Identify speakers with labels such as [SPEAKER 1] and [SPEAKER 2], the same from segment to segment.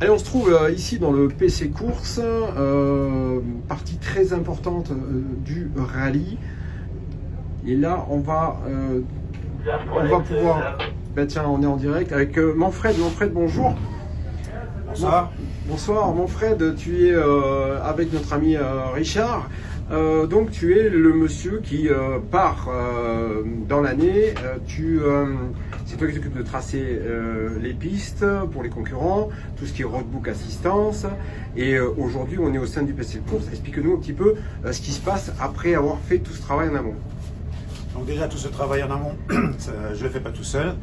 [SPEAKER 1] Allez, on se trouve ici dans le PC Course, partie très importante du rallye. Et là, on va pouvoir... Ben tiens, on est en direct avec Manfred. Manfred, bonjour.
[SPEAKER 2] Bonsoir.
[SPEAKER 1] Bonsoir, Manfred, tu es avec notre ami Richard. Donc tu es le monsieur qui part dans l'année, c'est toi qui t'occupes de tracer les pistes pour les concurrents, tout ce qui est roadbook assistance, et aujourd'hui on est au sein du PC Course. Explique-nous un petit peu ce qui se passe après avoir fait tout ce travail en amont.
[SPEAKER 2] Donc déjà tout ce travail en amont, je ne le fais pas tout seul,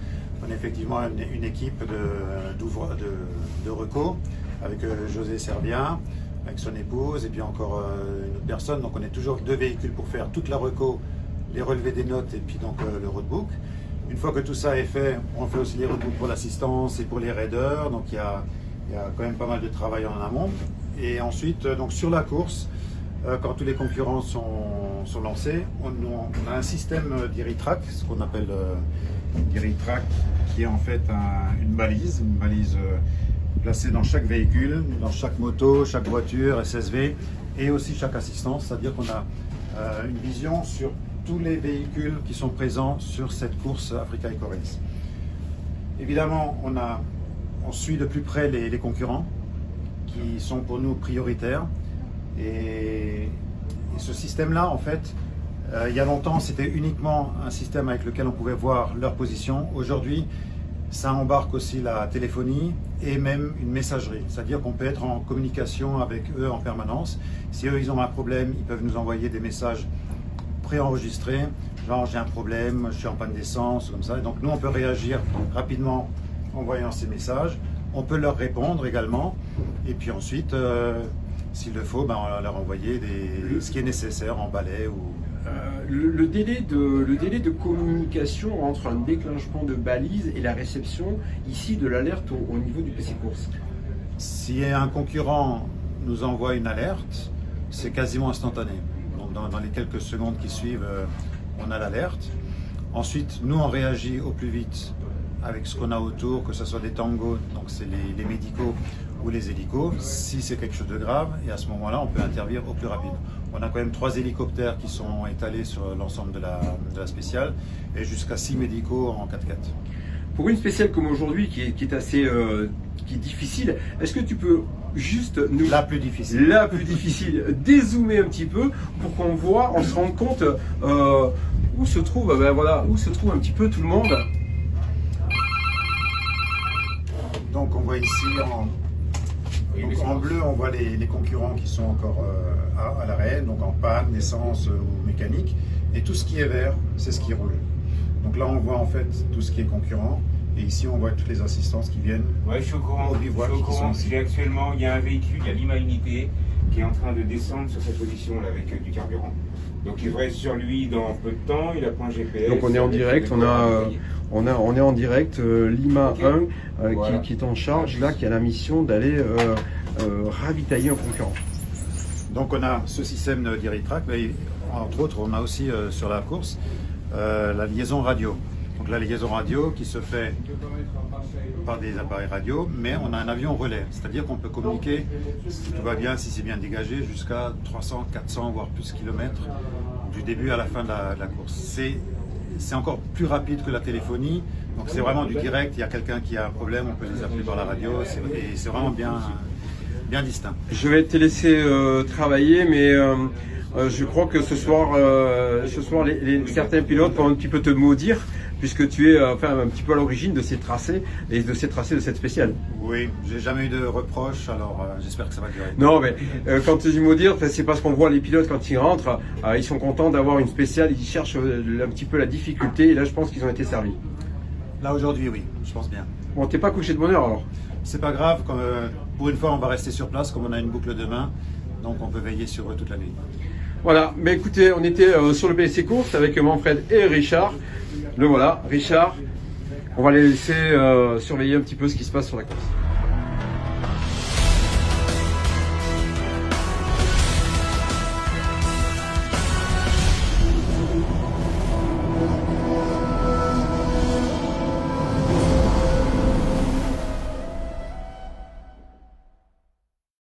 [SPEAKER 2] on est effectivement une équipe de reco avec José Serbien, avec son épouse et puis encore une autre personne. Donc on est toujours 2 véhicules pour faire toute la reco, les relevés des notes et puis donc le roadbook. Une fois que tout ça est fait, on fait aussi les roadbooks pour l'assistance et pour les raiders. Donc il y a quand même pas mal de travail en amont. Et ensuite, donc sur la course, quand tous les concurrents sont lancés, on a un système d'Iritrack, ce qu'on appelle d'Iritrack, qui est en fait une balise placée dans chaque véhicule, dans chaque moto, chaque voiture, SSV et aussi chaque assistance, c'est-à-dire qu'on a une vision sur tous les véhicules qui sont présents sur cette course Africa Eco Race. Évidemment, on suit de plus près les concurrents qui sont pour nous prioritaires et ce système-là, en fait, il y a longtemps, c'était uniquement un système avec lequel on pouvait voir leur position. Aujourd'hui, ça embarque aussi la téléphonie et même une messagerie, c'est-à-dire qu'on peut être en communication avec eux en permanence. Si eux ils ont un problème, ils peuvent nous envoyer des messages préenregistrés, genre j'ai un problème, je suis en panne d'essence, comme ça. Et donc nous on peut réagir rapidement en voyant ces messages, on peut leur répondre également, et puis ensuite, s'il le faut, on va leur envoyer ce qui est nécessaire en balai ou...
[SPEAKER 1] Le délai de communication entre un déclenchement de balise et la réception ici de l'alerte au niveau du PC Course.
[SPEAKER 2] Si un concurrent nous envoie une alerte, c'est quasiment instantané. Donc dans les quelques secondes qui suivent, on a l'alerte. Ensuite, nous on réagit au plus vite avec ce qu'on a autour, que ce soit des tangos, donc c'est les médicaux ou les hélicos, si c'est quelque chose de grave, et à ce moment-là, on peut intervenir au plus rapide. On a quand même 3 hélicoptères qui sont étalés sur l'ensemble de la spéciale, et jusqu'à 6 médicaux en 4x4.
[SPEAKER 1] Pour une spéciale comme aujourd'hui, qui est assez qui est difficile, est-ce que tu peux juste nous...
[SPEAKER 2] La plus difficile,
[SPEAKER 1] dézoomer un petit peu pour qu'on voit, on se rende compte où se trouve un petit peu tout le monde.
[SPEAKER 2] Donc on voit ici en bleu, on voit les concurrents qui sont encore à l'arrêt, donc en panne, essence ou mécanique. Et tout ce qui est vert, c'est ce qui roule. Donc là, on voit en fait tout ce qui est concurrent. Et ici, on voit toutes les assistances qui viennent.
[SPEAKER 3] Ouais, je suis au courant. Actuellement, il y a un véhicule, il y a Lima Unité, qui est en train de descendre sur cette position-là avec du carburant. Donc il devrait être sur lui dans peu de temps, il a pas un GPS.
[SPEAKER 1] Donc on est en direct, on est en direct, Lima 1 voilà. qui est en charge, là, qui a la mission d'aller ravitailler un concurrent.
[SPEAKER 2] Donc on a ce système d'Iritrack, mais entre autres on a aussi sur la course la liaison radio. Donc la liaison radio qui se fait par des appareils radio, mais on a un avion relais, c'est-à-dire qu'on peut communiquer, si tout va bien, si c'est bien dégagé, jusqu'à 300, 400, voire plus kilomètres du début à la fin de la course. C'est encore plus rapide que la téléphonie, donc c'est vraiment du direct, il y a quelqu'un qui a un problème, on peut les appeler par la radio, et c'est vraiment bien distinct.
[SPEAKER 1] Je vais te laisser travailler, mais je crois que ce soir certains pilotes vont un petit peu te maudire, puisque tu es un petit peu à l'origine de ces tracés et de ces tracés de cette spéciale.
[SPEAKER 2] Oui, j'ai jamais eu de reproches, alors j'espère que ça va durer.
[SPEAKER 1] Non, mais quand tu dis maudire, c'est parce qu'on voit les pilotes quand ils rentrent, ils sont contents d'avoir une spéciale, ils cherchent un petit peu la difficulté, et là je pense qu'ils ont été servis.
[SPEAKER 2] Là aujourd'hui, oui, je pense bien.
[SPEAKER 1] Bon, t'es pas couché de bonne heure alors?
[SPEAKER 2] C'est pas grave, pour une fois on va rester sur place, comme on a une boucle de main, donc on peut veiller sur eux toute la nuit.
[SPEAKER 1] Voilà, mais écoutez, on était sur le PC Course avec Manfred et Richard. Le voilà, Richard, on va les laisser surveiller un petit peu ce qui se passe sur la course.